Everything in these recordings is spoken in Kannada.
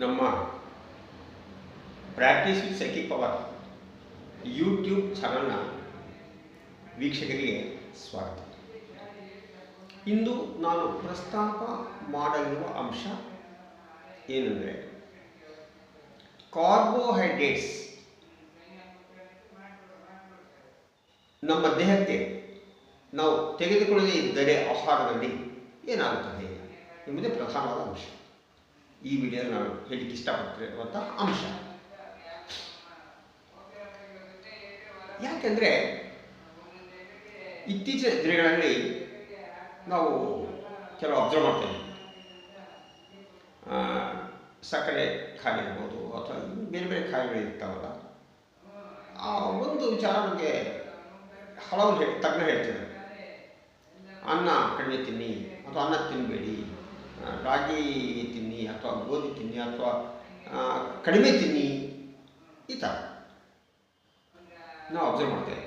ನಮ್ಮ practice with psychic power YouTube ಚಾನಲ್ನ ವೀಕ್ಷಕರಿಗೆ ಸ್ವಾಗತ. ಇಂದು ನಾನು ಪ್ರಸ್ತಾಪ ಮಾಡಲಿರುವ ಅಂಶ ಏನೆಂದರೆ ಕಾರ್ಬೋಹೈಡ್ರೇಟ್ಸ್ ನಮ್ಮ ದೇಹಕ್ಕೆ ನಾವು ತೆಗೆದುಕೊಳ್ಳದೇ ಇದ್ದರೆ ಆಹಾರದಲ್ಲಿ ಏನಾಗುತ್ತದೆ ಎಂಬುದೇ ಪ್ರಧಾನವಾದ ಅಂಶ. ಈ ವಿಡಿಯೋದಲ್ಲಿ ನಾನು ಹೇಳಲಿಕ್ಕೆ ಇಷ್ಟಪಟ್ಟಿರುವಂಥ ಅಂಶ. ಯಾಕೆಂದರೆ ಇತ್ತೀಚಿನ ದಿನಗಳಲ್ಲಿ ನಾವು ಕೆಲವು ಅಬ್ಸರ್ವ್ ಮಾಡ್ತೇವೆ. ಸಕ್ಕರೆ ಕಾಯಿಲೆ ಇರ್ಬೋದು ಅಥವಾ ಬೇರೆ ಬೇರೆ ಕಾಯಿಲೆಗಳು ಇರ್ತಾವಲ್ಲ, ಆ ಒಂದು ವಿಚಾರ ಬಗ್ಗೆ ಹಲವು ತಜ್ಞರು ಹೇಳ್ತಿದ್ದಾರೆ. ಅನ್ನ ಕಡಿಮೆ ತಿನ್ನಿ ಅಥವಾ ಅನ್ನ ತಿನ್ನಬೇಡಿ, ರಾಗಿ ತಿನ್ನಿ ಅಥವಾ ಗೋಧಿ ತಿನ್ನಿ ಅಥವಾ ಕಡಿಮೆ ತಿನ್ನಿ, ಈ ಥರ ನಾವು ಅಬ್ಸರ್ವ್ ಮಾಡ್ತೇವೆ.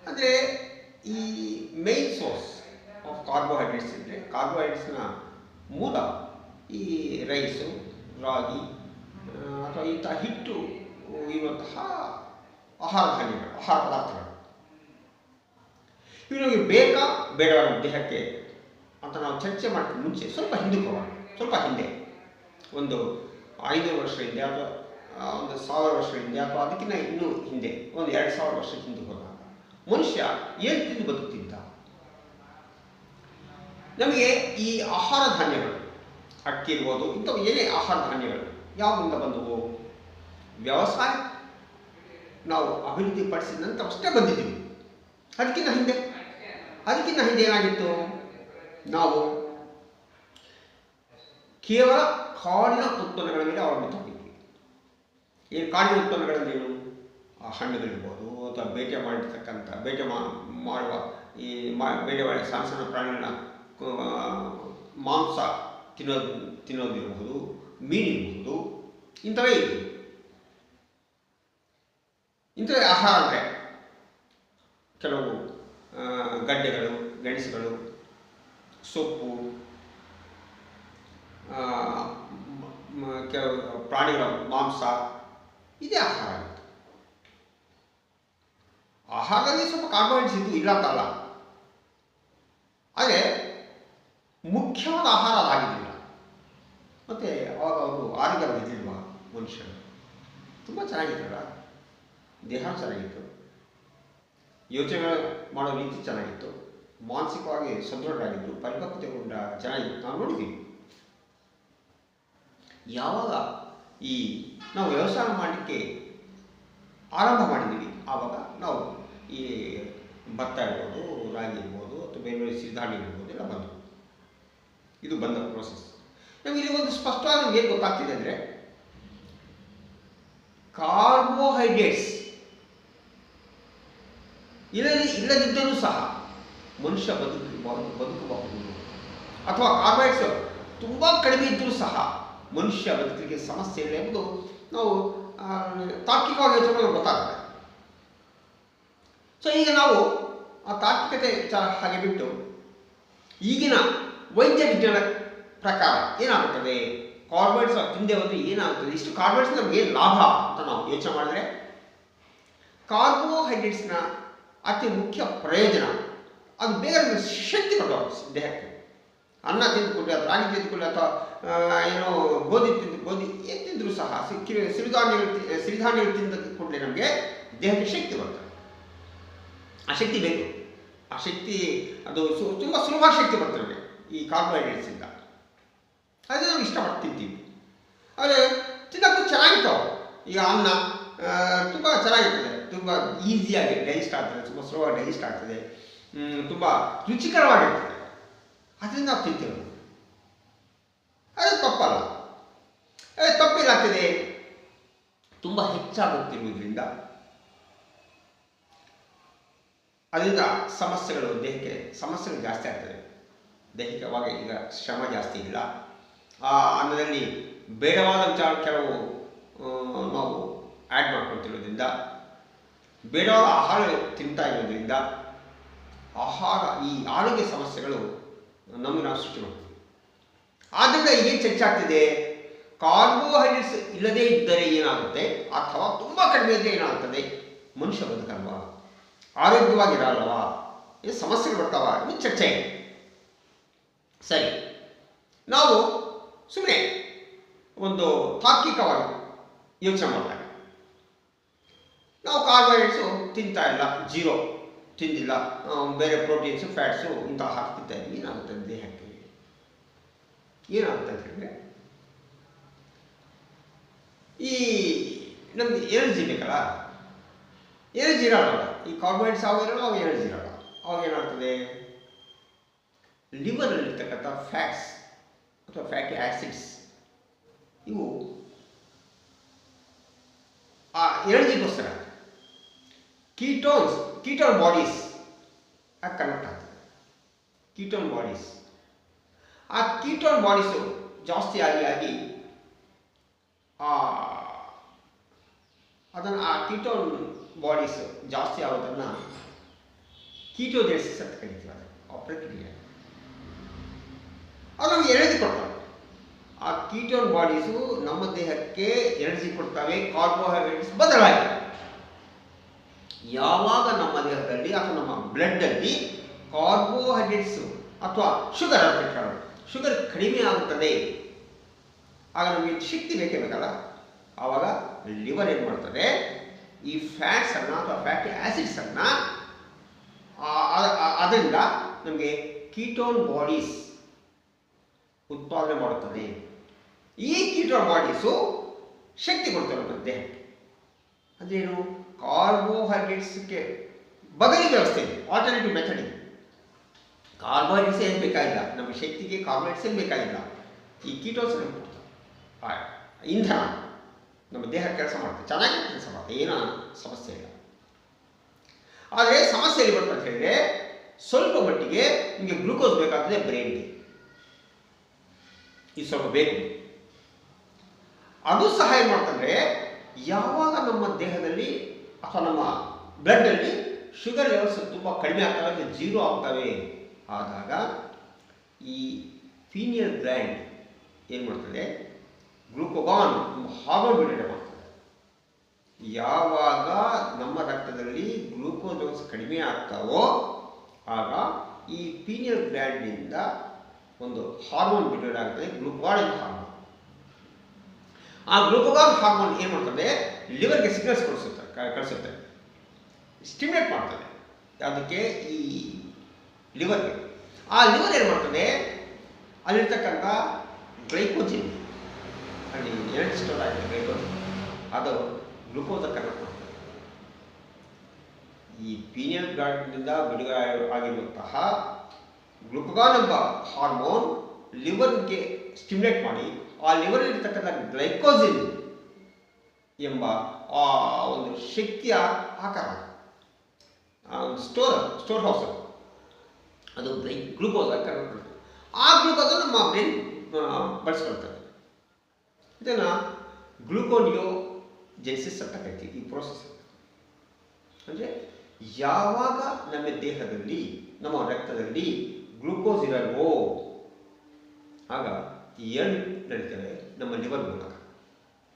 ಅಂದರೆ ಈ ಮೇನ್ ಸೋರ್ಸ್ ಆಫ್ ಕಾರ್ಬೋಹೈಡ್ರೇಟ್ಸ್ ಇದ್ದರೆ ಕಾರ್ಬೋಹೈಡ್ರೇಟ್ಸ್ನ ಮೂಲ ಈ ರೈಸು, ರಾಗಿ ಅಥವಾ ಇಂಥ ಹಿಟ್ಟು ಇರುವಂತಹ ಆಹಾರ ಧಾನ್ಯಗಳು, ಆಹಾರ ಪದಾರ್ಥಗಳು. ಇವು ನಮಗೆ ಬೇಕಾ ಬೇಡವಾ ದೇಹಕ್ಕೆ ಅಂತ ನಾವು ಚರ್ಚೆ ಮಾಡೋಕ್ಕೆ ಮುಂಚೆ ಸ್ವಲ್ಪ ಹಿಂದಕ್ಕೆ ಹೋಗೋಣ. ಸ್ವಲ್ಪ ಹಿಂದೆ, ಒಂದು 500 ವರ್ಷ ಹಿಂದೆ ಅಥವಾ ಒಂದು 1000 ವರ್ಷ ಹಿಂದೆ ಅಥವಾ ಅದಕ್ಕಿಂತ ಇನ್ನೂ ಹಿಂದೆ, ಒಂದು 2000 ವರ್ಷ ಹಿಂದೆ ಹೋದಾಗ ಮನುಷ್ಯ ಏನು ತಿಂದು ಬದುಕ್ತಿದ್ದ? ನಮಗೆ ಈ ಆಹಾರ ಧಾನ್ಯಗಳು, ಅಕ್ಕಿ ಇರ್ಬೋದು, ಇಂಥವು ಏನೇ ಆಹಾರ ಧಾನ್ಯಗಳು ಯಾವುದರಿಂದ ಬಂದವು? ವ್ಯವಸಾಯ ನಾವು ಅಭಿವೃದ್ಧಿ ಪಡಿಸಿದ ನಂತರ ಅಷ್ಟೇ ಬಂದಿದ್ದೀವಿ. ಅದಕ್ಕಿಂತ ಹಿಂದೆ ಏನಾಗಿತ್ತು? ನಾವು ಕೇವಲ ಕಾಡಿನ ಉತ್ಪನ್ನಗಳ ಮೇಲೆ ಅವಲಂಬಿತವಾಗಿದ್ವಿ. ಈ ಕಾಡಿನ ಉತ್ಪನ್ನಗಳನ್ನೇನು? ಹಣ್ಣುಗಳಿರ್ಬೋದು ಅಥವಾ ಬೇಟೆ ಮಾಡಿರ್ತಕ್ಕಂಥ ಮಾಡುವ ಈ ಬೇಟೆ ಮಾಡಿ ಸಣ್ಣ ಸಣ್ಣ ಪ್ರಾಣಿಗಳನ್ನ ಮಾಂಸ ತಿನ್ನೋದಿರಬಹುದು, ಮೀನಿರಬಹುದು, ಇಂಥವೇ ಇವೆ. ಇಂಥವೇ ಆಹಾರ. ಅಂದರೆ ಕೆಲವು ಗಡ್ಡೆಗಳು, ಗೆಣಸುಗಳು, ಸೊಪ್ಪು, ಕೆಲವು ಪ್ರಾಣಿಗಳ ಮಾಂಸ, ಇದೇ ಆಹಾರ ಆಗಿತ್ತು. ಆಹಾರದಲ್ಲಿ ಸ್ವಲ್ಪ ಕಾರ್ಬೋಹೈಡ್ರೇಟ್ಸ್ ಇದ್ದು ಇಲ್ಲ ಅಂತಲ್ಲ, ಆದರೆ ಮುಖ್ಯವಾದ ಆಹಾರ ಅದಾಗಿದ್ದಿಲ್ಲ. ಮತ್ತು ಅವಾಗ ಅವರು ಆರೋಗ್ಯವಾಗಿದ್ದಿಲ್ವ ಮನುಷ್ಯರು? ತುಂಬ ಚೆನ್ನಾಗಿತ್ತಲ್ಲ, ದೇಹ ಚೆನ್ನಾಗಿತ್ತು, ಯೋಚನೆ ಮಾಡೋ ರೀತಿ ಚೆನ್ನಾಗಿತ್ತು, ಮಾನಸಿಕವಾಗಿ ಸದೃಢರಾಗಿದ್ದು, ಪರಿಪಕ್ವತೆಗೊಂಡ ಚೆನ್ನಾಗಿತ್ತು. ನಾವು ನೋಡಿದ್ದೀವಿ. ಯಾವಾಗ ನಾವು ವ್ಯವಸಾಯ ಮಾಡಲಿಕ್ಕೆ ಆರಂಭ ಮಾಡಿದ್ದೀವಿ, ಆವಾಗ ನಾವು ಈ ಭತ್ತ ಇರ್ಬೋದು, ರಾಗಿ ಇರ್ಬೋದು ಅಥವಾ ಬೇರೆ ಬೇರೆ ಸಿರಿಧಾನ್ಯ ಇರ್ಬೋದು ಎಲ್ಲ ಬಂದವು. ಇದು ಬಂದ ಪ್ರೋಸೆಸ್. ನಮಗೆ ಇಲ್ಲಿ ಒಂದು ಸ್ಪಷ್ಟವಾಗಿ ನಮ್ಗೆ ಏನು ಗೊತ್ತಾಗ್ತಿದೆ ಅಂದರೆ, ಕಾರ್ಬೋಹೈಡ್ರೇಟ್ಸ್ ಇಲ್ಲದಿದ್ದರೂ ಸಹ ಮನುಷ್ಯ ಬದುಕಬಹುದು, ಅಥವಾ ಕಾರ್ಬೋಹೈಡ್ರೇಟ್ಸ್ ತುಂಬ ಕಡಿಮೆ ಇದ್ದರೂ ಸಹ ಮನುಷ್ಯ ಬದುಕಲಿಕ್ಕೆ ಸಮಸ್ಯೆ ಇಲ್ಲ ಎಂಬುದು ನಾವು ತಾರ್ಕಿಕವಾಗಿ ಯೋಚನೆ ಮಾಡೋದು ಗೊತ್ತಾಗ್ತದೆ. ಸೊ ಈಗ ನಾವು ಆ ತಾರ್ಕಿಕತೆ ವಿಚಾರ ಹಾಗೆ ಬಿಟ್ಟು ಈಗಿನ ವೈದ್ಯ ವಿಜ್ಞಾನ ಪ್ರಕಾರ ಏನಾಗುತ್ತದೆ, ಕಾರ್ಬೋಹೈಡ್ರೇಟ್ಸ್ ತಿಂದೆ ಹೋದರೆ ಏನಾಗುತ್ತದೆ, ಇಷ್ಟು ಕಾರ್ಬೋಹೈಡ್ರೇಟ್ಸ್ ನಮ್ಗೆ ಏನು ಲಾಭ ಅಂತ ನಾವು ಯೋಚನೆ ಮಾಡಿದ್ರೆ, ಕಾರ್ಬೋಹೈಡ್ರೇಟ್ಸ್ನ ಅತಿ ಮುಖ್ಯ ಪ್ರಯೋಜನ ಅದು ಬೇಗ ಶಕ್ತಿ ಕೊಟ್ಟವರು ದೇಹಕ್ಕೆ. ಅನ್ನ ತಿಂದುಕೊಂಡ್ರೆ ಅಥವಾ ರಾಗಿ ತಿಂದುಕೊಂಡ್ರೆ ಅಥವಾ ಏನೋ ಗೋಧಿ ಏನು ತಿಂದರೂ ಸಹ ಸಿರಿಧಾನ್ಯಗಳು ತಿಂದ ಕೂಡಲೇ ನಮಗೆ ದೇಹಕ್ಕೆ ಶಕ್ತಿ ಬರ್ತದೆ. ಆ ಶಕ್ತಿ ಬೇಕು. ಆ ಶಕ್ತಿ ಅದು ತುಂಬ ಸುಲಭ ಶಕ್ತಿ ಬರ್ತದೆ ನಮಗೆ ಈ ಕಾರ್ಬೋಹೈಡ್ರೇಟ್ಸಿಂದ. ಅದೇ ನಾವು ಇಷ್ಟಪಟ್ಟು ತಿಂತೀವಿ. ಆದರೆ ತಿನ್ನೋಕ್ಕೂ ಚೆನ್ನಾಗಿರ್ತಾವೆ. ಈಗ ಅನ್ನ ತುಂಬ ಚೆನ್ನಾಗಿರ್ತದೆ, ತುಂಬ ಈಸಿಯಾಗಿ ಡೈಜೆಸ್ಟ್ ಆಗ್ತದೆ, ತುಂಬ ಸ್ಲೋವಾಗಿ ಡೈಜೆಸ್ಟ್ ಆಗ್ತದೆ, ತುಂಬ ರುಚಿಕರವಾಗಿರ್ತದೆ. ಅದರಿಂದ ನಾವು ತಿಂತೀವಿ. ಅದು ತಪ್ಪಲ್ಲ. ತಪ್ಪೇನಾಗ್ತದೆ? ತುಂಬ ಹೆಚ್ಚಾಗುತ್ತಿರುವುದರಿಂದ ಅದರಿಂದ ದೇಹಕ್ಕೆ ಸಮಸ್ಯೆಗಳು ಜಾಸ್ತಿ ಆಗ್ತದೆ. ದೈಹಿಕವಾಗಿ ಈಗ ಶ್ರಮ ಜಾಸ್ತಿ ಇಲ್ಲ. ಆ ಅನ್ನದಲ್ಲಿ ಬೇಡವಾದ ವಿಚಾರ ಕೆಲವು ನಾವು ಆ್ಯಡ್ ಮಾಡ್ಕೊಳ್ತಿರೋದ್ರಿಂದ, ಬೇಡವಾದ ಆಹಾರ ತಿಂತಾ ಇರೋದ್ರಿಂದ ಈ ಆರೋಗ್ಯ ಸಮಸ್ಯೆಗಳು ನಮಗೆ ನಾವು ಸೃಷ್ಟಿ ಮಾಡ್ತೀವಿ. ಆದ್ದರಿಂದ ಏನು ಚರ್ಚೆ ಆಗ್ತಿದೆ, ಕಾರ್ಬೋಹೈಡ್ರೇಟ್ಸ್ ಇಲ್ಲದೇ ಇದ್ದರೆ ಏನಾಗುತ್ತೆ ಅಥವಾ ತುಂಬ ಕಡಿಮೆ ಇದ್ದರೆ ಏನಾಗುತ್ತದೆ, ಮನುಷ್ಯ ಬದುಕಲ್ವಾ, ಆರೋಗ್ಯವಾಗಿರಲ್ವಾ, ಈ ಸಮಸ್ಯೆಗಳು ಬರ್ತಾವ, ಇದು ಚರ್ಚೆ. ಸರಿ, ನಾವು ಸುಮ್ಮನೆ ಒಂದು ತಾರ್ಕಿಕವಾಗಿ ಯೋಚನೆ ಮಾಡಿದಾಗ ನಾವು ಕಾರ್ಬೋಹೈಡ್ರೇಟ್ಸು ತಿಂತಾ ಇಲ್ಲ, ಜೀರೋ ತಿಂದಿಲ್ಲ, ಬೇರೆ ಪ್ರೋಟೀನ್ಸು ಫ್ಯಾಟ್ಸು ಇಂಥ ಹಾಕ್ತಿದ್ದ ಏನಾಗುತ್ತದೆ ದೇಹಕ್ಕೆ, ಏನಾಗುತ್ತೆ ಅಂತ ಹೇಳಿದ್ರೆ ಈ ನಮ್ಗೆ ಎನರ್ಜಿ ಬೇಕಲ್ಲ, ಎನರ್ಜಿ ಇರೋಲ್ಲ. ಈ ಕಾರ್ಬೋಹೈಡ್ರೇಟ್ಸ್ ಆವಾಗ ಇರೋಲ್ಲ, ಅವಾಗ ಎನರ್ಜಿ ಇರೋಲ್ಲ. ಅವಾಗ ಏನಾಗ್ತದೆ, ಲಿವರಲ್ಲಿರ್ತಕ್ಕಂಥ ಫ್ಯಾಟ್ಸ್ ಅಥವಾ ಫ್ಯಾಟಿ ಆ್ಯಸಿಡ್ಸ್ ಇವು ಆ ಎನರ್ಜಿಗೋಸ್ಕರ ಕೀಟೋನ್ ಬಾಡೀಸ್ ಆಗಿ ಕನ್ವರ್ಟ್ ಆಗ್ತದೆ. ಕೀಟೋನ್ ಬಾಡೀಸ್, ಆ ಕೀಟೋನ್ ಬಾಡೀಸು ಜಾಸ್ತಿ ಆಗಿ ಅದನ್ನು ಆ ಕೀಟೋನ್ ಬಾಡೀಸ್ ಜಾಸ್ತಿ ಆಗೋದನ್ನು ಕೀಟೋಜೆನಿಸಿಸ್ ಅಂತ ಕರಿತೀವಿ. ಆ ಪ್ರಕ್ರಿಯೆ ಅದು ನಮಗೆ ಎನರ್ಜಿ ಕೊಡ್ತವೆ. ಆ ಕೀಟೋನ್ ಬಾಡೀಸು ನಮ್ಮ ದೇಹಕ್ಕೆ ಎನರ್ಜಿ ಕೊಡ್ತವೆ, ಕಾರ್ಬೋಹೈಡ್ರೇಟ್ಸ್ ಬದಲಾಗಿ. ಯಾವಾಗ ನಮ್ಮ ದೇಹದಲ್ಲಿ ಅಥವಾ ನಮ್ಮ ಬ್ಲಡ್ಡಲ್ಲಿ ಕಾರ್ಬೋಹೈಡ್ರೇಟ್ಸು ಅಥವಾ ಶುಗರ್ ಕಡಿಮೆ ಆಗುತ್ತದೆ, ಆಗ ನಮಗೆ ಶಕ್ತಿ ಬೇಕೇ ಬೇಕಲ್ಲ. ಆವಾಗ ಲಿವರ್ ಏನು ಮಾಡ್ತದೆ, ಈ ಫ್ಯಾಟ್ಸನ್ನು ಅಥವಾ ಫ್ಯಾಟಿ ಆ್ಯಸಿಡ್ಸನ್ನು ಅದರಿಂದ ನಮಗೆ ಕೀಟೋನ್ ಬಾಡೀಸ್ ಉತ್ಪಾದನೆ ಮಾಡುತ್ತದೆ. ಈ ಕೀಟೋನ್ ಬಾಡೀಸು ಶಕ್ತಿ ಕೊಡ್ತವೆ ನಮ್ಮ ದೇಹಕ್ಕೆ. ಅದೇನು, ಕಾರ್ಬೋಹೈಡ್ರೇಟ್ಸ್ಗೆ ಬದಲಿ ವ್ಯವಸ್ಥೆ ಇದೆ, ಆಲ್ಟರ್ನೇಟಿವ್ ಮೆಥಡ್ ಇದೆ. ಕಾರ್ಬೋಹೈಡ್ರೇಟ್ಸ್ ಏನು ಬೇಕಾಗಿಲ್ಲ, ನಮ್ಮ ಶಕ್ತಿಗೆ ಕಾರ್ಬೋಹೈಡ್ರೇಟ್ಸ್ ಏನು ಬೇಕಾಗಿಲ್ಲ. ಈ ಕೀಟೋನ್ಸ್ ಇಂಧನ ನಮ್ಮ ದೇಹ ಕೆಲಸ ಮಾಡುತ್ತೆ, ಚೆನ್ನಾಗಿ ಕೆಲಸ ಮಾಡುತ್ತೆ, ಏನೋ ಸಮಸ್ಯೆ ಇಲ್ಲ. ಆದರೆ ಸಮಸ್ಯೆ ಎಲ್ಲಿ ಬರ್ತದೆ ಅಂತ ಹೇಳಿದ್ರೆ, ಸ್ವಲ್ಪ ಮಟ್ಟಿಗೆ ನಿಮಗೆ ಗ್ಲೂಕೋಸ್ ಬೇಕಾಗ್ತದೆ ಬ್ರೈನ್ಗೆ, ಇದು ಸ್ವಲ್ಪ ಬೇಕು. ಅದು ಸಹಾಯ ಮಾಡ್ತಂದ್ರೆ ಯಾವಾಗ ನಮ್ಮ ದೇಹದಲ್ಲಿ ಅಥವಾ ನಮ್ಮ ಬ್ಲಡ್ಡಲ್ಲಿ ಶುಗರ್ ಲೆವೆಲ್ಸ್ ತುಂಬ ಕಡಿಮೆ ಆಗ್ತವೆ, ಜೀರೋ ಆಗ್ತವೆ, ಆದಾಗ ಈ ಪೀನಿಯಲ್ ಗ್ಲ್ಯಾಂಡ್ ಏನು ಮಾಡ್ತದೆ, ಗ್ಲೂಕೋಗಾನ್ ಹಾರ್ಮೋನ್ ಬಿಡುಗಡೆ ಮಾಡ್ತದೆ. ಯಾವಾಗ ನಮ್ಮ ರಕ್ತದಲ್ಲಿ ಗ್ಲೂಕೋಸ್ ಲೆವೆಲ್ಸ್ ಕಡಿಮೆ ಆಗ್ತಾವೋ ಆಗ ಈ ಪೀನಿಯಲ್ ಗ್ಲ್ಯಾಂಡ್ನಿಂದ ಒಂದು ಹಾರ್ಮೋನ್ ಬಿಡುಗಡೆ ಆಗ್ತದೆ, ಗ್ಲೂಕೋಗಾನ್ ಹಾರ್ಮೋನ್. ಆ ಗ್ಲೂಕೋಗಾನ್ ಹಾರ್ಮೋನ್ ಏನು ಮಾಡ್ತದೆ, ಲಿವರ್ಗೆ ಸಿಗ್ನಲ್ಸ್ ಕಳಿಸುತ್ತೆ, ಸ್ಟಿಮ್ಯುಲೇಟ್ ಮಾಡ್ತದೆ. ಅದಕ್ಕೆ ಈ ಲಿವರ್ಗೆ. ಆ ಲಿವರ್ ಏನು ಮಾಡ್ತದೆ, ಅಲ್ಲಿರ್ತಕ್ಕಂಥ ಗ್ಲೈಕೋಜಿನ್, ಅಲ್ಲಿ ಎನರ್ಜಿ ಸ್ಟೋರ್ ಆಗಿದೆ ಗ್ಲೈಕೋಜಿನ್, ಅದು ಗ್ಲೂಕೋಸ್ ಕನ್ವರ್ಟ್ ಮಾಡ್ತದೆ. ಈ ಪೀನಿಯಲ್ ಗ್ಲ್ಯಾಂಡ್ನಿಂದ ಬಿಡುಗಡೆ ಆಗಿರುವಂತಹ ಗ್ಲೂಕೋಗಾನ್ ಎಂಬ ಹಾರ್ಮೋನ್ ಲಿವರ್ಗೆ ಸ್ಟಿಮ್ಯುಲೇಟ್ ಮಾಡಿ ಆ ಲಿವರ್ ಇರ್ತಕ್ಕಂಥ ಗ್ಲೈಕೋಜಿನ್ ಎಂಬ ಆ ಒಂದು ಶಕ್ತಿಯ ಆಕಾರ, ಸ್ಟೋರ್ ಹೌಸ್, ಅದು ಗ್ಲೂಕೋಸ್ ಆಗಿ ಕನ್ವರ್ಟ್ ಮಾಡ್ತದೆ. ಆ ಗ್ಲೂಕೋಸ್ ನಮ್ಮ ಬ್ರೈನ್ ಬಳಸ್ಕೊಳ್ತದೆ. ಇದನ್ನು ಗ್ಲೂಕೋನಿಯೋಜೆನಿಸಿಸ್ ಅಂತ ಕರಿತೀವಿ. ಈ ಪ್ರೋಸೆಸ್ ಅಂದರೆ ಯಾವಾಗ ನಮ್ಮ ದೇಹದಲ್ಲಿ ನಮ್ಮ ರಕ್ತದಲ್ಲಿ ಗ್ಲೂಕೋಸ್ ಇರಲ್ವೋ ಆಗ ಏನು ನಡೀತದೆ, ನಮ್ಮ ಲಿವರ್ ಮೂಲಕ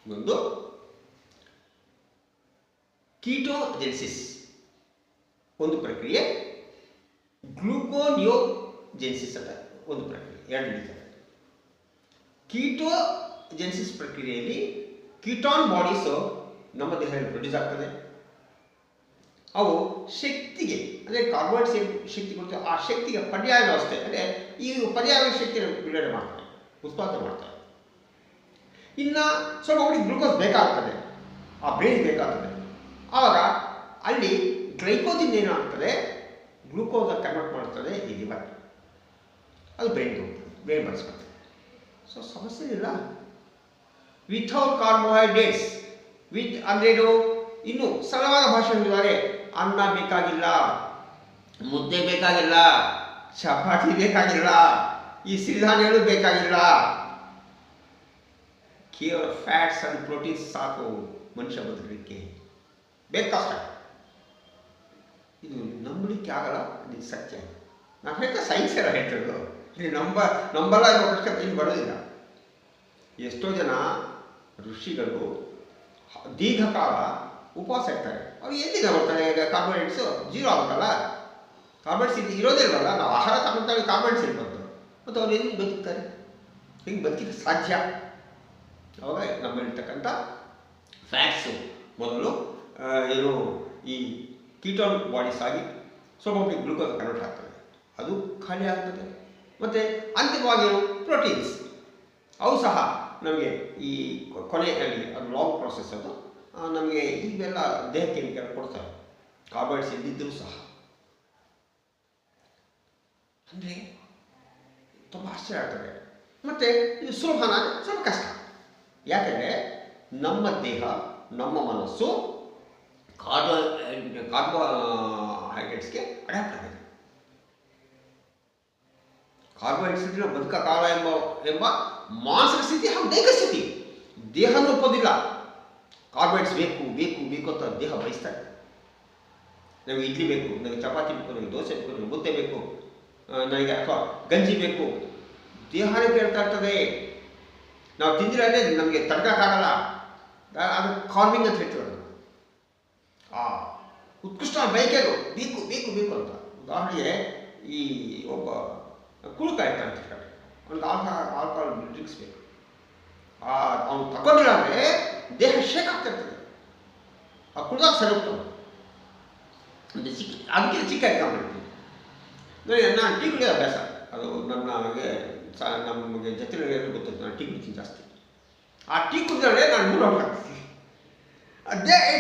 ಒಂದು ಕೀಟೋಜೆನಿಸಿಸ್ ಒಂದು ಪ್ರಕ್ರಿಯೆ, ಗ್ಲೂಕೋನಿಯೋಜೆನಿಸಿಸ್ ಅಂತ ಒಂದು ಪ್ರಕ್ರಿಯೆ, ಎರಡು ನಡೀತದೆ. ಕೀಟೋಜೆನಿಸಿಸ್ ಪ್ರಕ್ರಿಯೆಯಲ್ಲಿ ಕೀಟಾನ್ ಬಾಡೀಸು ನಮ್ಮ ದೇಹದಲ್ಲಿ ಪ್ರೊಡ್ಯೂಸ್ ಆಗ್ತದೆ. ಅವು ಶಕ್ತಿಗೆ ಅಂದರೆ ಕಾರ್ಬೋಹೈಡ್ರೇಟ್ಸ್ ಶಕ್ತಿ ಕೊಡ್ತವೆ, ಆ ಶಕ್ತಿಗೆ ಪರ್ಯಾಯ ವ್ಯವಸ್ಥೆ ಅಂದರೆ ಈ ಪರ್ಯಾಯ ಶಕ್ತಿಯನ್ನು ಬಿಡುಗಡೆ ಮಾಡ್ತವೆ, ಉತ್ಪಾದನೆ ಮಾಡ್ತವೆ. ಇನ್ನು ಸ್ವಲ್ಪ ಅವರಿಗೆ ಗ್ಲೂಕೋಸ್ ಬೇಕಾಗ್ತದೆ, ಆ ಬ್ರೈನ್ ಬೇಕಾಗ್ತದೆ. ಆವಾಗ ಅಲ್ಲಿ ಗ್ಲೈಕೋಜಿನ್ ಏನಾಗ್ತದೆ, ಗ್ಲೂಕೋಸ್ ಕನ್ವರ್ಟ್ ಮಾಡ್ತದೆ ಈ ಲಿವರ್, ಅದು ಬ್ರೈನ್ ಬಳಸ್ಕೊಳ್ತದೆ. ಸೊ ಸಮಸ್ಯೆ ಇಲ್ಲ. ವಿಥೌಟ್ ಕಾರ್ಬೋಹೈಡ್ರೇಟ್ಸ್, ಅಂದ್ರೇನು, ಇನ್ನು ಸರಳವಾದ ಭಾಷೆ ಹೇಳಿದ್ದಾರೆ, ಅನ್ನ ಬೇಕಾಗಿಲ್ಲ, ಮುದ್ದೆ ಬೇಕಾಗಿಲ್ಲ, ಚಪಾತಿ ಬೇಕಾಗಿಲ್ಲ, ಈ ಸಿರಿಧಾನ್ಯಗಳು ಬೇಕಾಗಿಲ್ಲ, ಕೇವಲ ಫ್ಯಾಟ್ಸ್ ಅಂಡ್ ಪ್ರೋಟೀನ್ಸ್ ಸಾಕು ಮನುಷ್ಯ ಬದುಕಲಿಕ್ಕೆ. ಬೇಕಷ್ಟ. ಇದು ನಂಬಲಿಕ್ಕೆ ಆಗಲ್ಲ, ಇದು ಸತ್ಯ. ನಾವು ಹೇಳ್ತಾ ಸೈನ್ಸ್ ಎಲ್ಲ ಹೇಳ್ತಿರೋದು, ಇಲ್ಲಿ ನಂಬಲ್ಲ ಎಂಬ ಪ್ರಶ್ನೆ ಇಲ್ಲಿ ಬರೋದಿಲ್ಲ. ಎಷ್ಟೋ ಜನ ಋಷಿಗಳು ದೀರ್ಘಕಾಲ ಉಪವಾಸ ಇರ್ತಾರೆ. ಅವ್ರು ಎಲ್ಲಿಂದ ಬರ್ತಾರೆ? ಈಗ ಕಾರ್ಬೋಹೈಡ್ರೇಟ್ಸು ಜೀರೋ ಆಗುತ್ತಲ್ಲ, ಕಾರ್ಬೋಹೈಡ್ರೇಟ್ಸ್ ಇರೋದೇ ಇಲ್ವಲ್ಲ, ನಾವು ಆಹಾರ ತಗೊಂಡಾಗ ಕಾರ್ಬೋಹೈಡ್ರೇಟ್ಸ್ ಇರ್ಬಾರ್ದು, ಮತ್ತು ಅವ್ರು ಎಲ್ಲಿ ಬದುಕ್ತಾರೆ? ಹಿಂಗೆ ಬದುಕಿದ್ರೆ ಸಾಧ್ಯ? ಅವಾಗ ನಮ್ಮಲ್ಲಿರ್ತಕ್ಕಂಥ ಫ್ಯಾಟ್ಸು ಮೊದಲು ಏನು ಈ ಕೀಟೋನ್ ಬಾಡೀಸ್ ಆಗಿ ಸ್ವಲ್ಪ ಮಟ್ಟಿಗೆ ಗ್ಲೂಕೋಸ್ ಕನ್ವರ್ಟ್ ಆಗ್ತದೆ, ಅದು ಖಾಲಿ ಆಗ್ತದೆ. ಮತ್ತು ಅಂತಿಮವಾಗಿ ಪ್ರೋಟೀನ್ಸ್ ಅವು ಸಹ ನಮಗೆ ಈ ಕೊನೆಯಲ್ಲಿ ಅದು ಲಾಂಗ್ ಪ್ರಾಸೆಸ್, ಅದು ನಮಗೆ ಇವೆಲ್ಲ ದೇಹಕ್ಕೆ ಕೆಲ ಕೊಡ್ತಾರೆ, ಕಾರ್ಬೋಹೈಡ್ರೇಟ್ಸ್ ಇದ್ದಿದ್ದರೂ ಸಹ. ಅಂದರೆ ತುಂಬ ಆಶ್ಚರ್ಯ ಆಗ್ತದೆ. ಮತ್ತು ಇದು ಸುಲಭನ ಸ್ವಲ್ಪ ಕಷ್ಟ. ಯಾಕೆಂದರೆ ನಮ್ಮ ದೇಹ, ನಮ್ಮ ಮನಸ್ಸು ಕಾರ್ಬೋಹೈಡ್ರೇಟ್ಸ್ಗೆ ಅಡ್ಯಾಪ್ಟ್ ಆಗಿದೆ. ಕಾರ್ಬೋಹೈಡ್ರೇಟ್ಸ್ ಇದ್ರೆ ಬದುಕ ಕಾಲ ಎಂಬ ಮಾನಸಿಕ ಸ್ಥಿತಿ ಹಾಗೂ ದೈಹಿಕ ಸ್ಥಿತಿ. ದೇಹನೂ ಒಪ್ಪೋದಿಲ್ಲ. ಕಾರ್ಬೋಹೈಡ್ರೇಟ್ಸ್ ಬೇಕು ಬೇಕು ಬೇಕು ಅಂತ ದೇಹ ಬಯಸ್ತಾರೆ. ನಮಗೆ ಇಡ್ಲಿ ಬೇಕು, ನನಗೆ ಚಪಾತಿ ಬೇಕು, ನನಗೆ ದೋಸೆ ಬೇಕು, ನನಗೆ ಮುದ್ದೆ ಬೇಕು, ನನಗೆ ಅಥವಾ ಗಂಜಿ ಬೇಕು, ದೇಹನೇ ಕೇಳ್ತಾ ಇರ್ತದೆ. ನಾವು ತಿಂದಿರೇ ನಮಗೆ ತಡ್ಕೋಕ್ಕಾಗಲ್ಲ. ಅದು ಕಾರ್ವಿಂಗ್ ಅಂತ ಹೇಳ್ತೀವಿ. ಉತ್ಕೃಷ್ಟ ಬಯಕೆದು ಬೇಕು ಬೇಕು ಬೇಕು ಅಂತ. ಉದಾಹರಣೆಗೆ ಈ ಒಬ್ಬ ಕುಳುಕ ಇರ್ತಾನೆ ಅಂತ ಹೇಳ್ತಾರೆ, ಒಂದು ಆಲ್ಕೋಹಾಲ್ ಡ್ರಿಂಕ್ಸ್ ಬೇಕು. ಅವನು ತಗೊಂಡಿಲ್ಲ ಅಂದರೆ ದೇಹ ಶೇಕ್ ಆಗ್ತಾ ಇರ್ತದೆ. ಆ ಕುಳ್ದಾಗ ಸರಿ ಹೋಗ್ತಾನೆ. ಅದಕ್ಕೆ ಚಿಕ್ಕ ಎಕ್ಸಾಂಪಲ್ ಇರ್ತೀನಿ. ನಾನು ಟೀ ಕುಡಿಯೋ ಅಭ್ಯಾಸ, ಅದು ನಮಗೆ ಜೊತೆ ಗೊತ್ತಿತ್ತು. ನಾನು ಟೀ ಕುಡಿತೀನಿ ಜಾಸ್ತಿ. ಆ ಟೀ ಕುಡಿದ್ರೆ ನಾನು ಮೂರು ಹೊರಟಾಗ್ತೀನಿ.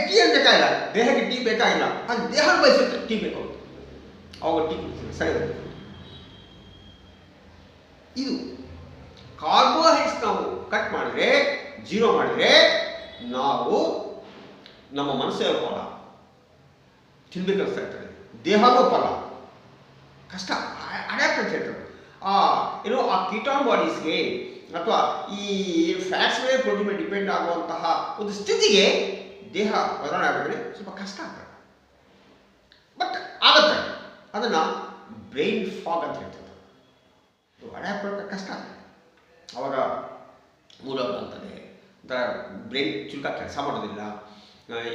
ಟೀ ಏನು ಬೇಕಾಗಿಲ್ಲ, ದೇಹಕ್ಕೆ ಟೀ ಬೇಕಾಗಿಲ್ಲ, ಅದು ದೇಹ ಬಯಸುತ್ತೆ ಟೀ ಬೇಕು. ಅವಾಗ ಟೀ ಕುಡಿತೀನಿ, ಸರಿ ಹೋಗುತ್ತೆ. ಇದು ಕಾರ್ಬೋಹೈಡ್ರೇಟ್ಸ್ ನಾವು ಕಟ್ ಮಾಡಿದ್ರೆ, ಜೀರೋ ಮಾಡಿದ್ರೆ, ನಾವು ನಮ್ಮ ಮನಸ್ಸೇ ಫಲ ತಿನ್ಬೇಕನ್ನಿಸ್ತಾ ಇರ್ತದೆ, ದೇಹನೂ ಫಲ ಕಷ್ಟ ಅಡ್ಯಾಪ್ಟ್ ಅಂತ ಹೇಳ್ತಾರೆ. ಏನೋ ಆ ಕೀಟಾನ್ ಬಾಡೀಸ್ಗೆ ಅಥವಾ ಈ ಫ್ಯಾಟ್ಸ್ ಮೇಲೆ ಪ್ರೋಟೀನ್ ಮೇಲೆ ಡಿಪೆಂಡ್ ಆಗುವಂತಹ ಒಂದು ಸ್ಥಿತಿಗೆ ದೇಹ ಬದಲಾವಣೆ ಆಗಬೇಕಂದ್ರೆ ಸ್ವಲ್ಪ ಕಷ್ಟ ಆಗ್ತದೆ. ಬಟ್ ಆಗುತ್ತೆ. ಅದನ್ನು ಬ್ರೈನ್ ಫಾಗ್ ಅಂತ ಹೇಳ್ತಾರೆ. ಅಡ್ಯಾಪ್ಟ್ ಮಾಡೋಕ್ಕೆ ಕಷ್ಟ ಆಗ್ತದೆ. ಅವಾಗ ಮೂಡೌಟ್ ಆಗ್ತದೆ, ಒಂಥರ ಬ್ರೈನ್ ಚುರುಕ ಕೆಲಸ ಮಾಡೋದಿಲ್ಲ,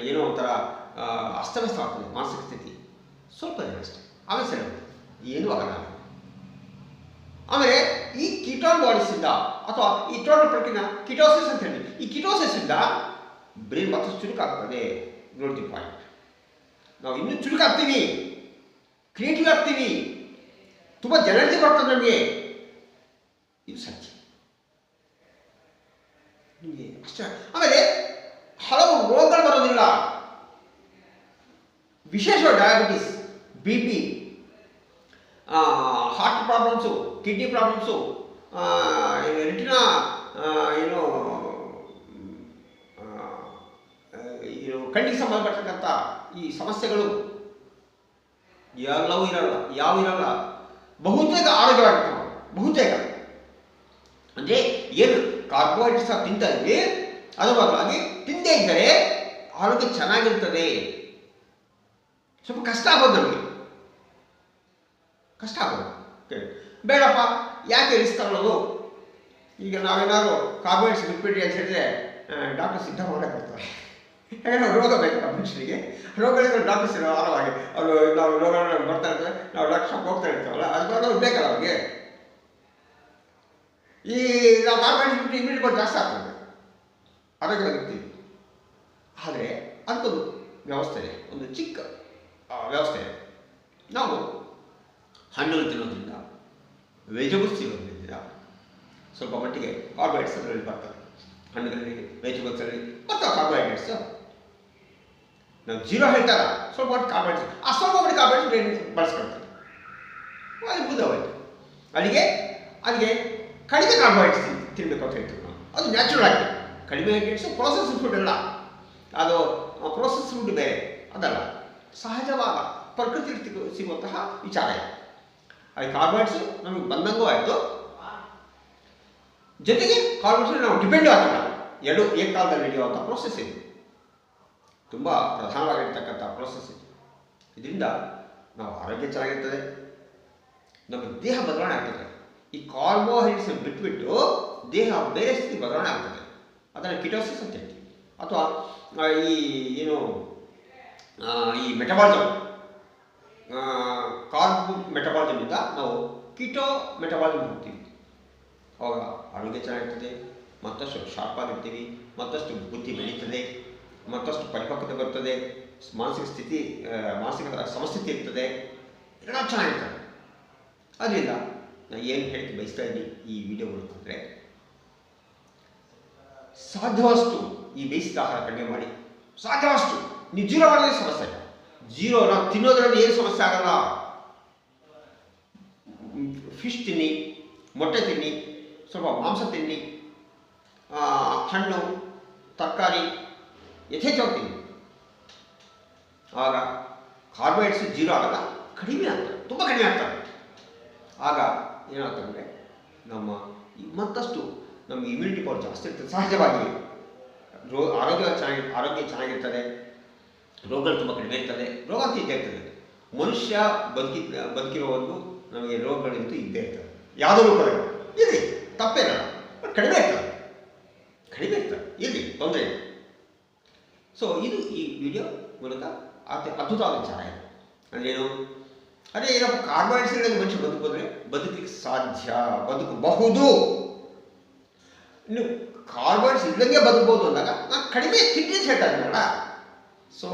ಏನೋ ಒಂಥರ ಅಸ್ತವ್ಯಸ್ತ ಆಗ್ತದೆ ಮಾನಸಿಕ ಸ್ಥಿತಿ. ಸ್ವಲ್ಪ ದಿನ ಅಷ್ಟೇ, ಆಮೇಲೆ ಸರಿ ಹೋಗುತ್ತೆ, ಏನೂ ಆಗಲ್ಲ. ಆಮೇಲೆ ಈ ಕೀಟೋನ್ ಬಾಡೀಸಿಂದ ಅಥವಾ ಈ ಟೋಟಲ್ ಪ್ರಕ್ರಿಯೆ ಕಿಟೋಸಿಸ್ ಅಂತ ಹೇಳಿ, ಈ ಕಿಟೋಸಿಸಿಂದ ಬ್ರೈನ್ ಮತ್ತಷ್ಟು ಚುರುಕಾಗ್ತದೆ. ನೋಡಿ ಪಾಯಿಂಟ್, ನಾವು ಇನ್ನೂ ಚುರುಕಾಗ್ತೀವಿ, ಕ್ರಿಯೇಟಿವ್ ಆಗ್ತೀವಿ, ತುಂಬ ಎನರ್ಜಿ ಬರ್ತದೆ ನಮಗೆ. ಇದು ಸತ್ಯ ನಿಮಗೆ ಅಷ್ಟೇ. ಆಮೇಲೆ ಹಲವು ರೋಗಗಳು ಬರೋದಿಲ್ಲ. ವಿಶೇಷವಾಗಿ diabetes, B P, heart problems, kidney problems, retina ಏನು ಕಣ್ಣಿಗೆ ಸಂಬಂಧಪಟ್ಟಂಥ ಈ ಸಮಸ್ಯೆಗಳು ಎಲ್ಲವೂ ಇರಲ್ಲ, ಯಾವ ಇರಲ್ಲ. ಬಹುತೇಕ ಆರೋಗ್ಯವಾಗಿರ್ತಾವೆ. ಬಹುತೇಕ ಅಂದರೆ ಏನು ಕಾರ್ಬೋಹೈಡ್ರೇಟ್ಸ್ ತಿಂತಾ ಇದ್ವಿ, ಅದರ ಬದಲಾಗಿ ತಿಂದೇ ಇದ್ದರೆ ಆರೋಗ್ಯ ಚೆನ್ನಾಗಿರ್ತದೆ. ಸ್ವಲ್ಪ ಕಷ್ಟ ಆಗೋದು, ನಮಗೆ ಕಷ್ಟ ಆಗೋದು. ಬೇಡಪ್ಪ, ಯಾಕೆ ರಿಸ್ಕ್ ತಗೊಳ್ಳೋದು? ಈಗ ನಾವೇನಾದ್ರು ಕಾರ್ಬೋಹೈಡ್ರೇಟ್ಸ್ ಬಿಟ್ಬಿಟ್ರಿ ಅಂತ ಹೇಳಿದ್ರೆ ಡಾಕ್ಟರ್ ಸಿದ್ಧ ಮಾಡಕ್ಕೆ ಬರ್ತಾರೆ. ಯಾಕಂದರೆ ರೋಗ ಬೇಕಲ್ಲ ಮನುಷ್ಯನಿಗೆ. ರೋಗಗಳಿಂದ ಡಾಕ್ಟರ್ಸ್ ಆರಾಮಾಗಿ ಅವರು ನಾವು ರೋಗಗಳು ಬರ್ತಾ ಇರ್ತೇವೆ, ನಾವು ಡಾಕ್ಟರ್ ಶಾಪ್ ಹೋಗ್ತಾ ಇರ್ತೀವಲ್ಲ, ಅದು ಬೇಕಲ್ಲ ಅವ್ರಿಗೆ. ಈ ನಾವು ಕಾರ್ಬೋಹೈಡ್ರೇಟ್ಸ್ ಬಿಟ್ಟು ಇಮ್ಯುನಿಟಿ ಪವರ್ ಜಾಸ್ತಿ ಆಗ್ತದೆ, ಆರೋಗ್ಯವಾಗಿರ್ತೀವಿ. ಆದರೆ ಅದಕ್ಕೊಂದು ವ್ಯವಸ್ಥೆ ಇದೆ, ಒಂದು ಚಿಕ್ಕ ವ್ಯವಸ್ಥೆ ಇದೆ. ನಾವು ಹಣ್ಣುಗಳು ತಿನ್ನೋದ್ರಿಂದ, ವೆಜಿಟೇಬಲ್ಸ್ ತಿನ್ನೋದ್ರಿಂದ ಸ್ವಲ್ಪ ಮಟ್ಟಿಗೆ ಕಾರ್ಬೋಹೈಡ್ರೇಟ್ಸ್ ಅದರಲ್ಲಿ ಬರ್ತದೆ. ಹಣ್ಣುಗಳಲ್ಲಿ, ವೆಜಿಟೇಬಲ್ಸಲ್ಲಿ ಬರ್ತಾವೆ ಕಾರ್ಬೋಹೈಡ್ರೇಟ್ಸು. ನಾವು ಜೀರೋ ಹೇಳ್ತಾರ, ಸ್ವಲ್ಪ ಮಟ್ಟಿಗೆ ಕಾರ್ಬೋಹೈಡ್ರೇಟ್ಸ್, ಆ ಸ್ವಲ್ಪ ಮಟ್ಟಿಗೆ ಕಾರ್ಬೋಹೈಡ್ರೇಟ್ಸ್ ಬಳಸ್ಕೊಳ್ತಾರೆ. ಅಲ್ಲಿ ಬುದ್ಧವಾಯಿತು. ಅಲ್ಲಿಗೆ ಕಡಿಮೆ ಕಾರ್ಬೋಹೈಡ್ರೇಟ್ಸ್ ತಿನ್ನಬೇಕು ಅಂತ ಹೇಳ್ತೀವಿ ನಾವು. ಅದು ನ್ಯಾಚುರಲ್ ಆಗಿ ಕಡಿಮೆ ಹೈಡ್ರೇಟ್ಸು. ಪ್ರೋಸೆಸ್ ಫುಡ್ ಅಲ್ಲ, ಅದು ಪ್ರೋಸೆಸ್ ಫುಡ್ ಬೇರೆ, ಅದಲ್ಲ. ಸಹಜವಾದ ಪ್ರಕೃತಿ ಸಿಗುವಂತಹ ವಿಚಾರ ಇದೆ. ಅದು ಕಾರ್ಬೋಹೈಡ್ರೇಟ್ಸು ನಮಗೆ ಬಂದಂಗೂ ಆಯಿತು, ಜೊತೆಗೆ ಕಾರ್ಬೋಹೈಡ್ರೇಟ್ಸ್ ನಾವು ಡಿಪೆಂಡ್ ಆಗಿಲ್ಲ. ಎರಡು ಏಕಕಾಲದಲ್ಲಿ ನಡೆಯುವಂಥ ಪ್ರೋಸೆಸ್ ಇದೆ, ತುಂಬ ಪ್ರಧಾನವಾಗಿರ್ತಕ್ಕಂಥ ಪ್ರೋಸೆಸ್ ಇದೆ. ಇದರಿಂದ ನಾವು ಆರೋಗ್ಯ ಚೆನ್ನಾಗಿರ್ತದೆ, ನಮ್ಮ ದೇಹ ಬದಲಾವಣೆ ಆಗ್ತದೆ. ಈ ಕಾರ್ಬೋಹೈಡ್ರೇಟ್ಸ್ ಬಿಟ್ಬಿಟ್ಟು ದೇಹ ಬೇರೆ ಸ್ಥಿತಿ ಬದಲಾವಣೆ ಆಗ್ತದೆ. ಅದನ್ನು ಕಿಟೋಸಿಸ್ ಅಂತ ಹೇಳ್ತೀವಿ. ಅಥವಾ ಈ ಏನು ಈ ಮೆಟಬಾಲಿಸಮ್, ಕಾರ್ಬ್ ಮೆಟಬಾಲಿಸಮಿಂದ ನಾವು ಕಿಟೋ ಮೆಟಬಾಲಿಸಮ್ ಹೋಗ್ತೀವಿ. ಅವಾಗ ಆರೋಗ್ಯ ಚೆನ್ನಾಗಿರ್ತದೆ, ಮತ್ತಷ್ಟು ಶಾರ್ಪ್ ಆಗಿರ್ತೀವಿ, ಮತ್ತಷ್ಟು ಬುದ್ಧಿ ಬೆಳೀತದೆ, ಮತ್ತಷ್ಟು ಪರಿಪಕ್ವತೆ ಬರ್ತದೆ, ಮಾನಸಿಕ ಸಮಸ್ಥಿತಿ ಇರ್ತದೆ, ಎಲ್ಲ ಚೆನ್ನಾಗಿರ್ತದೆ. ಅದರಿಂದ ನಾನು ಏನು ಹೇಳಕ್ಕೆ ಬಯಸ್ತಾ ಇದ್ದೀನಿ ಈ ವಿಡಿಯೋಗಳು ಅಂದರೆ, ಸಾಧ್ಯವಷ್ಟು ಈ ಬೇಯಿಸಿದ ಆಹಾರ ಕಡಿಮೆ ಮಾಡಿ. ಸಾಧ್ಯವಷ್ಟು ನೀವು ಜೀರೋ ಮಾಡೋದೇ ಸಮಸ್ಯೆ ಇಲ್ಲ. ಜೀರೋ ನಾವು ತಿನ್ನೋದ್ರಲ್ಲಿ ಏನು ಸಮಸ್ಯೆ ಆಗಲ್ಲ. ಫಿಶ್ ತಿನ್ನಿ, ಮೊಟ್ಟೆ ತಿನ್ನಿ, ಸ್ವಲ್ಪ ಮಾಂಸ ತಿನ್ನಿ, ಹಣ್ಣು ತರಕಾರಿ ಯಥೇಚ್ಛವಾಗಿ ತಿನ್ನಿ. ಆಗ ಕಾರ್ಬೋಹೈಡ್ರೇಟ್ಸ್ ಜೀರೋ ಆಗಲ್ಲ, ಕಡಿಮೆ ಆಗ್ತದೆ, ತುಂಬ ಕಡಿಮೆ ಆಗ್ತದೆ. ಆಗ ಏನಾಗ್ತದೆ, ನಮ್ಮ ಮತ್ತಷ್ಟು ನಮಗೆ ಇಮ್ಯುನಿಟಿ ಪವರ್ ಜಾಸ್ತಿ ಇರ್ತದೆ. ಸಹಜವಾಗಿ ಆರೋಗ್ಯ ಚೆನ್ನಾಗಿರ್ತದೆ, ರೋಗಗಳು ತುಂಬ ಕಡಿಮೆ ಇರ್ತದೆ, ರೋಗ ಅಂತ ಇದ್ದೇ ಇರ್ತದೆ. ಮನುಷ್ಯ ಬದುಕಿರೋವರೆಗೂ ನಮಗೆ ರೋಗಗಳಂತೂ ಇದ್ದೇ ಇರ್ತದೆ. ಯಾವುದೋ ರೂಪದಲ್ಲಿ ಇದೆ, ತಪ್ಪೇ ಇರಲ್ಲ, ಬಟ್ ಕಡಿಮೆ ಇರ್ತದೆ ಇಲ್ಲಿ ತೊಂದರೆ ಇಲ್ಲ. ಸೊ ಇದು ಈ ವಿಡಿಯೋ ಮೂಲಕ ಅದ್ಭುತವಾದ ವಿಚಾರ ಇದೆ. ಅಂದ್ರೇನು, ಅದೇ ಏನಪ್ಪ ಕಾರ್ಬೋಹೈಡ್ರೇಟ್ಸ್ ಇಲ್ಲದೆ ಮನುಷ್ಯ ಬದುಕಿದ್ರೆ ಬದುಕಲಿಕ್ಕೆ ಸಾಧ್ಯ, ಬದುಕಬಹುದು. ಇನ್ನು ಕಾರ್ಬೋಹೈಡ್ರೇಟ್ಸ್ ಇಲ್ಲದಂಗೆ ಬದುಕಬಹುದು ಅಂದಾಗ ನಾನು ಕಡಿಮೆ ತಿಂಡಿ ಅಂತ ಹೇಳ್ತಾ ಇದ್ದೀನಲ್ಲ. ಸೊ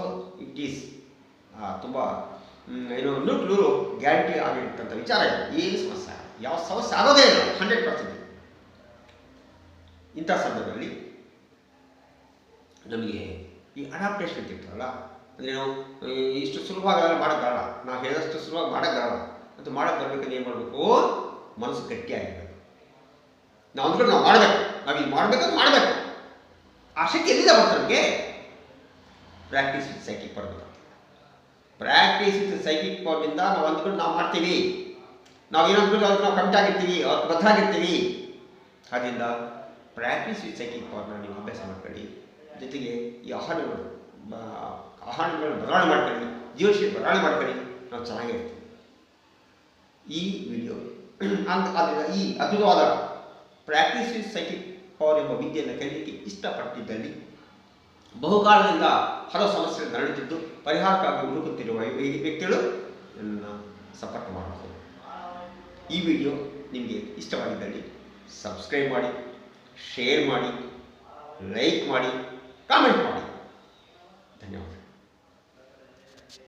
ಇಟ್ ಈಸ್ ತುಂಬ ಏನು 100% ಗ್ಯಾರಂಟಿ ಆಗಿರ್ತಂಥ ವಿಚಾರ ಇದೆ. ಏನು ಸಮಸ್ಯೆ ಯಾವ ಸಮಸ್ಯೆ ಆಗೋದೇ ಇಲ್ಲ, 100%. ಇಂಥ ಸಂದರ್ಭದಲ್ಲಿ ನಮಗೆ ಈ ಅಡಾಪ್ಟೇಷನ್ ಅಂತ ಇರ್ತಾರಲ್ಲ, ಅಂದರೆ ನಾವು ಇಷ್ಟು ಸುಲಭವಾಗಿ ಮಾಡೋಕ್ಕಾಗಲ್ಲ, ನಾವು ಹೇಳಿದಷ್ಟು ಸುಲಭವಾಗಿ ಮಾಡೋಕ್ಕಾಗಲ್ಲ. ಮತ್ತು ಮಾಡೋಕ್ಕೆ ಬರ್ಬೇಕಂದ್ರೆ ಏನು ಮಾಡಬೇಕು, ಮನಸ್ಸು ಗಟ್ಟಿಯಾಗಿರಬೇಕು. ನಾವು ಅಂದ್ಕೊಂಡು ನಾವು ಮಾಡಬೇಕು, ನಾವು ಇದು ಮಾಡಬೇಕಂತ ಮಾಡಬೇಕು. ಆ ಶಕ್ತಿ ಎಲ್ಲಿಂದ ಬರ್ತದೆ ನಮಗೆ? ಪ್ರಾಕ್ಟೀಸ್ ವಿತ್ ಸೈಕಿಕ್ ಪವರ್ ಬರ್ತದೆ. ಪ್ರಾಕ್ಟೀಸ್ ವಿತ್ ಸೈಕಿಕ್ ಪವರ್ನಿಂದ ನಾವು ಅಂದ್ಕೊಂಡು ನಾವು ಮಾಡ್ತೀವಿ. ನಾವು ಏನು ಅಂದ್ಕೊಂಡು ಅದಕ್ಕೆ ನಾವು ಕಮಿಟ್ ಆಗಿರ್ತೀವಿ, ಅವತ್ತು ಬದ್ಧಾಗಿರ್ತೀವಿ. ಆದ್ದರಿಂದ ಪ್ರಾಕ್ಟೀಸ್ ವಿತ್ ಸೈಕಿಕ್ ಪವರ್ನ ನೀವು ಅಭ್ಯಾಸ ಮಾಡ್ಕೊಳ್ಳಿ. ಜೊತೆಗೆ ಈ ಆಹಾರಗಳನ್ನು ಬದಲಾವಣೆ ಮಾಡ್ಕೊಳ್ಳಿ, ಜೀವನಶೈಲಿ ಬದಲಾವಣೆ ಮಾಡ್ಕೊಳ್ಳಿ, ನಾವು ಚೆನ್ನಾಗಿರ್ತೀವಿ. ಈ ವಿಡಿಯೋ ಆದ್ದರಿಂದ ಈ ಅದ್ಭುತವಾದ ಪ್ರಾಕ್ಟೀಸ್ ವಿತ್ ಸೈಕಿಕ್ ಪವರ್ ಎಂಬ ವಿದ್ಯೆಯನ್ನು ಕಲಿಯಲಿಕ್ಕೆ ಇಷ್ಟಪಟ್ಟಿದ್ದಲ್ಲಿ, ಬಹುಕಾಲದಿಂದ ಹಲವು ಸಮಸ್ಯೆಗಳು ನರಳುತ್ತಿದ್ದು ಪರಿಹಾರಕ್ಕಾಗಿ ಹುಡುಕುತ್ತಿರುವ ವ್ಯಕ್ತಿಗಳು ನನ್ನನ್ನು ಸಂಪರ್ಕ ಮಾಡಬಹುದು. ಈ ವಿಡಿಯೋ ನಿಮಗೆ ಇಷ್ಟವಾಗಿದ್ದಲ್ಲಿ ಸಬ್ಸ್ಕ್ರೈಬ್ ಮಾಡಿ, ಶೇರ್ ಮಾಡಿ, ಲೈಕ್ ಮಾಡಿ, ಕಾಮೆಂಟ್ ಮಾಡಿ. ಧನ್ಯವಾದ.